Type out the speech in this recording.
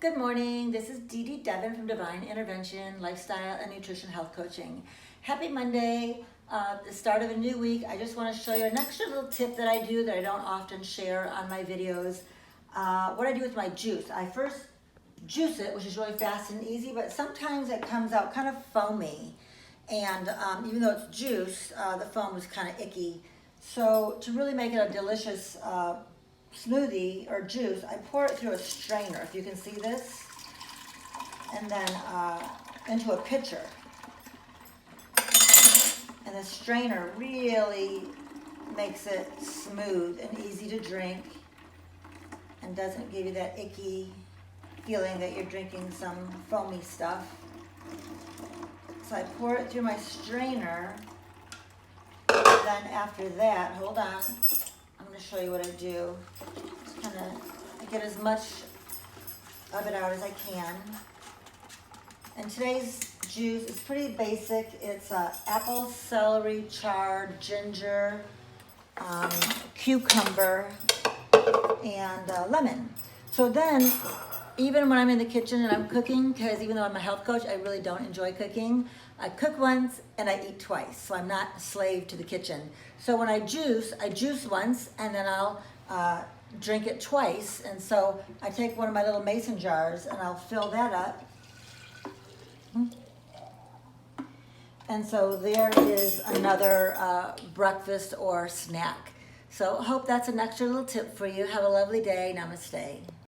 Good morning. This is Dee-Dee Devin from Divine Intervention, Lifestyle and Nutrition Health Coaching. Happy Monday, the start of a new week. I just want to show you an extra little tip that I do that I don't often share on my videos. What I do with my juice. I first juice it, which is really fast and easy, but sometimes it comes out kind of foamy. And even though it's juice, the foam is kind of icky. So to really make it a delicious smoothie or juice, I pour it through a strainer, if you can see this, and then into a pitcher. And the strainer really makes it smooth and easy to drink and doesn't give you that icky feeling that you're drinking some foamy stuff. So I pour it through my strainer. Then after that, hold on, I'm going to show you what I do. Just kind of get as much of it out as I can. And today's juice is pretty basic. It's apple, celery, chard, ginger, cucumber, and lemon. So then, even when I'm in the kitchen and I'm cooking, because even though I'm a health coach, I really don't enjoy cooking. I cook once and I eat twice, so I'm not a slave to the kitchen. So when I juice once and then I'll drink it twice. And so I take one of my little mason jars and I'll fill that up. And so there is another breakfast or snack. So hope that's an extra little tip for you. Have a lovely day. Namaste.